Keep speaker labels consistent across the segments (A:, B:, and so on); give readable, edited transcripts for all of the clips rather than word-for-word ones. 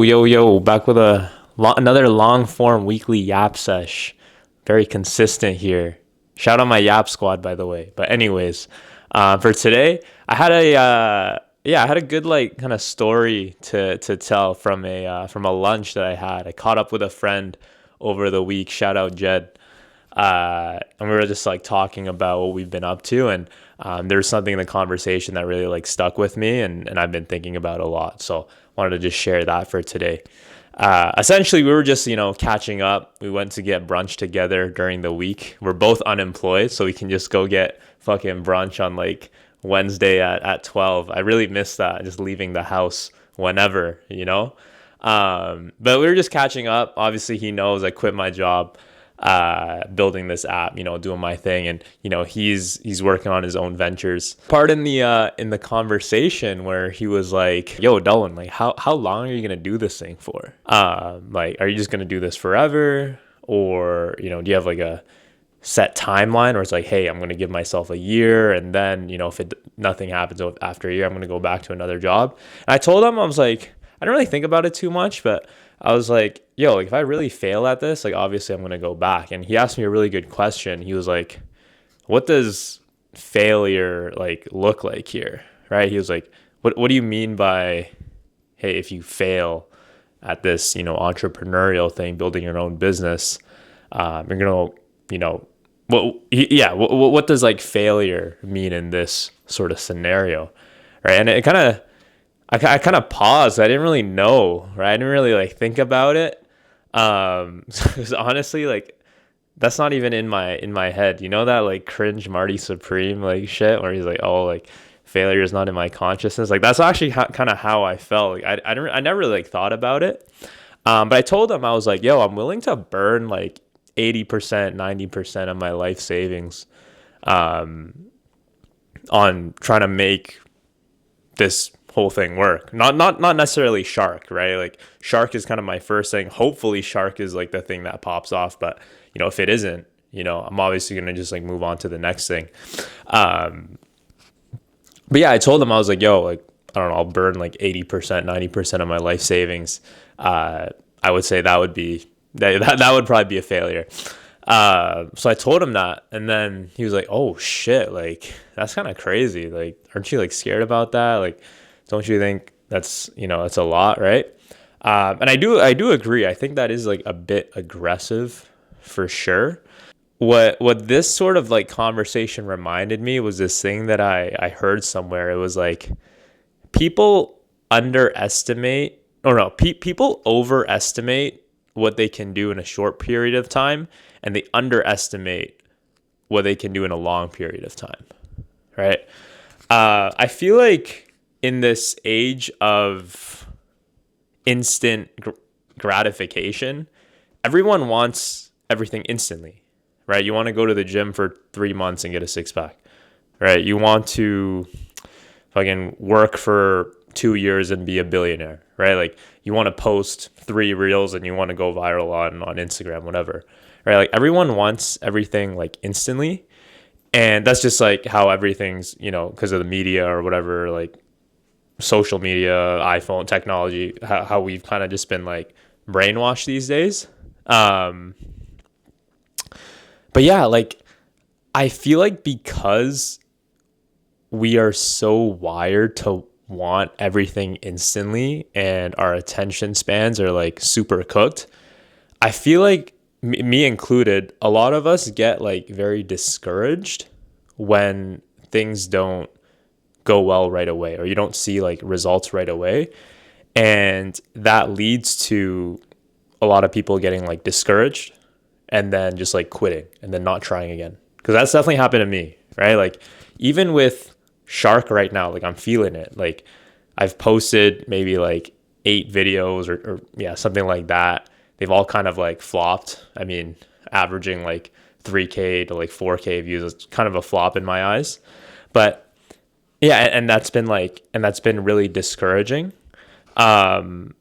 A: Yo, back with another long form weekly yap sesh. Very consistent here. Shout out my yap squad, by the way. But anyways, for today, I had a good like kind of story to tell from a lunch that I had. I caught up with a friend over the week. Shout out Jed. And we were just like talking about what we've been up to, and there's something in the conversation that really like stuck with me, and I've been thinking about a lot. So wanted to just share that for today. Essentially, we were just catching up. We went to get brunch together during the week. We're both unemployed, so we can just go get fucking brunch on like Wednesday at 12. I really miss that, just leaving the house whenever. But we were just catching up. Obviously, he knows I quit my job building this app, doing my thing, and he's working on his own ventures. Part in the conversation where he was like, "Yo, Dylan, like how long are you gonna do this thing for? Like, are you just gonna do this forever, or do you have like a set timeline, or it's like, hey, I'm gonna give myself a year, and then if nothing happens after a year, I'm gonna go back to another job." And I told him, I was like, I don't really think about it too much, but I was like, yo, like if I really fail at this, like obviously I'm gonna go back. And he asked me a really good question. He was like, what does failure like look like here? Right? He was like, what do you mean by, hey, if you fail at this, entrepreneurial thing, building your own business, you're gonna, what does like failure mean in this sort of scenario? Right. And I kind of paused. I didn't really know, right? I didn't really like think about it. 'Cause honestly, like that's not even in my head. You know that like cringe Marty Supreme like shit where he's like, oh, like failure is not in my consciousness. Like that's actually kind of how I felt. Like I never really like thought about it. But I told him, I was like, yo, I'm willing to burn like 80%, 90% of my life savings, on trying to make this whole thing work. Not necessarily Shark, right? Like Shark is kind of my first thing. Hopefully Shark is like the thing that pops off, but if it isn't, I'm obviously going to just like move on to the next thing. But yeah, I told him, I was like, yo, like I don't know, I'll burn like 80%, 90% of my life savings. I would say that would probably be a failure. So I told him that, and then he was like, oh shit, like that's kind of crazy. Like, aren't you like scared about that? Like, don't you think that's a lot, right? And I do agree. I think that is like a bit aggressive for sure. What this sort of like conversation reminded me was this thing that I heard somewhere. It was like people underestimate, or no, people overestimate what they can do in a short period of time, and they underestimate what they can do in a long period of time, right? I feel like in this age of instant gratification, everyone wants everything instantly, right? You want to go to the gym for 3 months and get a six pack, right? You want to fucking work for 2 years and be a billionaire, right? Like you want to post 3 reels and you want to go viral on Instagram, whatever, right? Like everyone wants everything like instantly. And that's just like how everything's, because of the media or whatever, like social media, iPhone technology, how we've kind of just been like brainwashed these days. But yeah, like I feel like because we are so wired to want everything instantly and our attention spans are like super cooked, I feel like me included, a lot of us get like very discouraged when things don't go well right away, or you don't see like results right away. And that leads to a lot of people getting like discouraged and then just like quitting and then not trying again. Because that's definitely happened to me, right? Like even with Shark right now, like I'm feeling it. Like I've posted maybe like 8 videos or yeah, something like that. They've all kind of like flopped. I mean, averaging like 3K to like 4K views is kind of a flop in my eyes. But yeah, and that's been really discouraging. But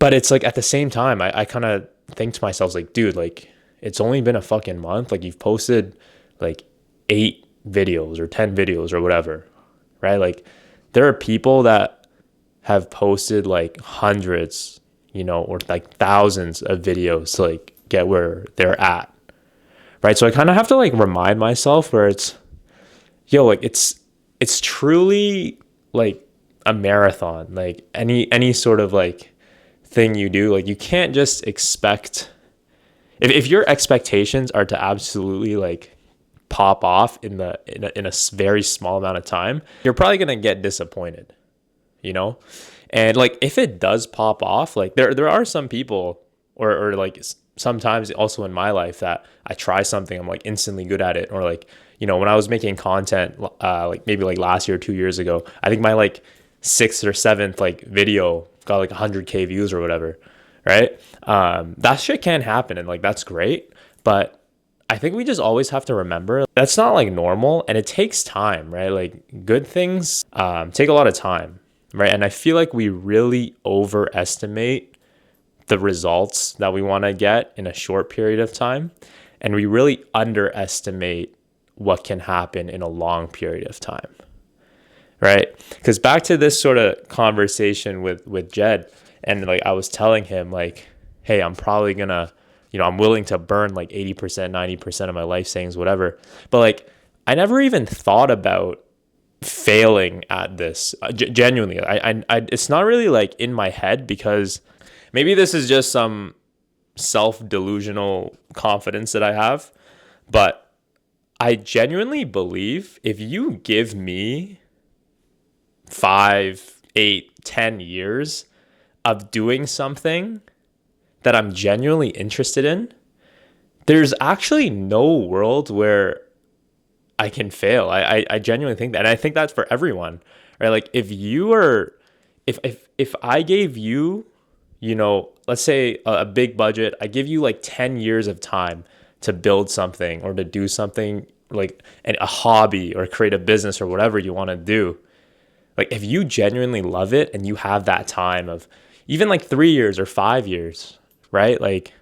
A: it's like at the same time, I kind of think to myself, like, dude, like it's only been a fucking month. Like you've posted like 8 videos or 10 videos or whatever, right? Like there are people that have posted like hundreds, or like thousands of videos to like get where they're at. Right. So I kind of have to like remind myself where like it's truly like a marathon. Like any sort of like thing you do, like you can't just expect, if your expectations are to absolutely like pop off in a very small amount of time, you're probably going to get disappointed, and like if it does pop off, like there are some people or like sometimes also in my life that I try something, I'm like instantly good at it. Or like, when I was making content, like maybe like last year, 2 years ago, I think my like sixth or seventh like video got like 100K views or whatever. Right. That shit can happen. And like, that's great. But I think we just always have to remember that's not like normal, and it takes time, right? Like good things take a lot of time, right? And I feel like we really overestimate the results that we want to get in a short period of time, and we really underestimate what can happen in a long period of time, right? Because back to this sort of conversation with Jed, and like I was telling him like, hey, I'm probably gonna, I'm willing to burn like 80%, 90% of my life savings, whatever. But like, I never even thought about failing at this. Genuinely, I it's not really like in my head, because maybe this is just some self-delusional confidence that I have, but I genuinely believe if you give me 5, 8, 10 years of doing something that I'm genuinely interested in, there's actually no world where I can fail. I genuinely think that. And I think that's for everyone, right? Like if I gave you, let's say a big budget, I give you like 10 years of time to build something or to do something like a hobby or create a business or whatever you want to do. Like if you genuinely love it and you have that time of even like 3 years or 5 years, right? Like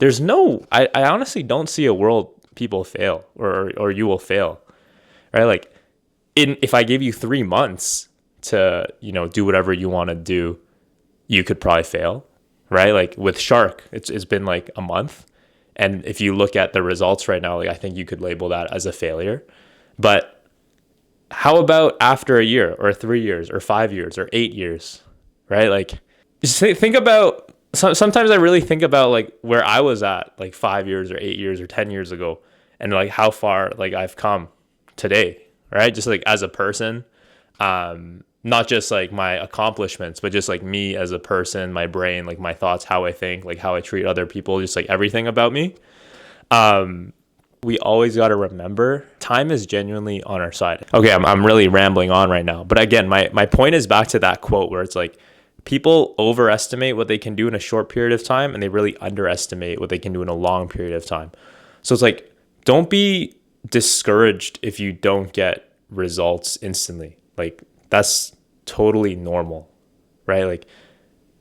A: I honestly don't see a world people fail or you will fail, right? Like if I gave you 3 months to, do whatever you want to do, you could probably fail, right? Like with Shark, it's been like a month. And if you look at the results right now, like I think you could label that as a failure. But how about after a year or 3 years or 5 years or 8 years, right? Like just think about, sometimes I really think about like where I was at like 5 years or 8 years or 10 years ago, and like how far like I've come today, right? Just like as a person, not just like my accomplishments, but just like me as a person, my brain, like my thoughts, how I think, like how I treat other people, just like everything about me. We always got to remember time is genuinely on our side. Okay, I'm really rambling on right now. But again, my point is back to that quote where it's like people overestimate what they can do in a short period of time, and they really underestimate what they can do in a long period of time. So it's like, don't be discouraged if you don't get results instantly. Like that's totally normal, right? Like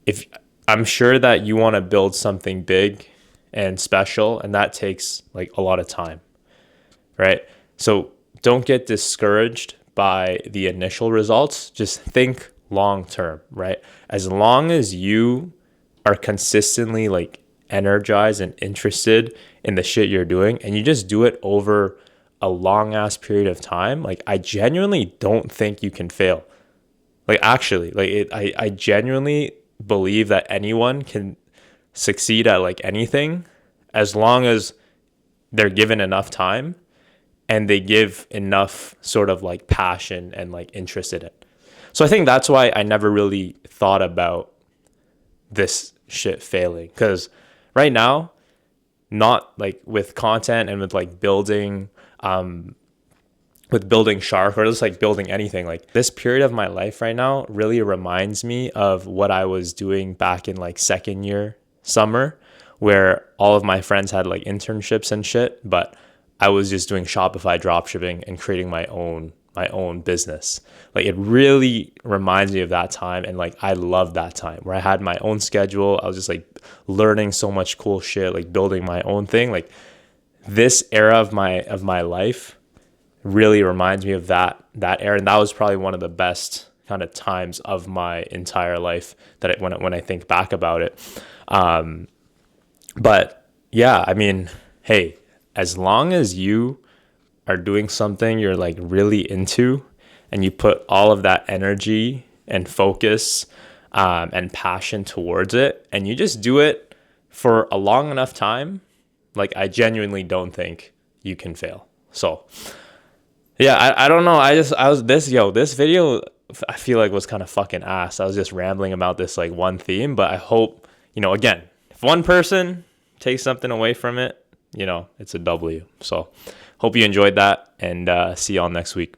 A: if I'm sure that you want to build something big and special, and that takes like a lot of time, right? So don't get discouraged by the initial results. Just think long term, right? As long as you are consistently like energized and interested in the shit you're doing, and you just do it over a long ass period of time, like I genuinely don't think you can fail. Like actually, like I genuinely believe that anyone can succeed at like anything as long as they're given enough time and they give enough sort of like passion and like interest in it. So I think that's why I never really thought about this shit failing, because right now, not like with content and with like building Shark, or just like building anything, like this period of my life right now really reminds me of what I was doing back in like second year summer, where all of my friends had like internships and shit, but I was just doing Shopify dropshipping and creating my own business. Like it really reminds me of that time, and like I love that time where I had my own schedule. I was just like learning so much cool shit, like building my own thing. Like this era of my life really reminds me of that era, and that was probably one of the best kind of times of my entire life when I think back about it. But yeah, I mean, hey, as long as you are doing something you're like really into and you put all of that energy and focus and passion towards it, and you just do it for a long enough time, like I genuinely don't think you can fail. So yeah, I don't know. This video I feel like was kind of fucking ass. I was just rambling about this like one theme, but I hope, again, if one person takes something away from it, it's a W. So hope you enjoyed that, and see y'all next week.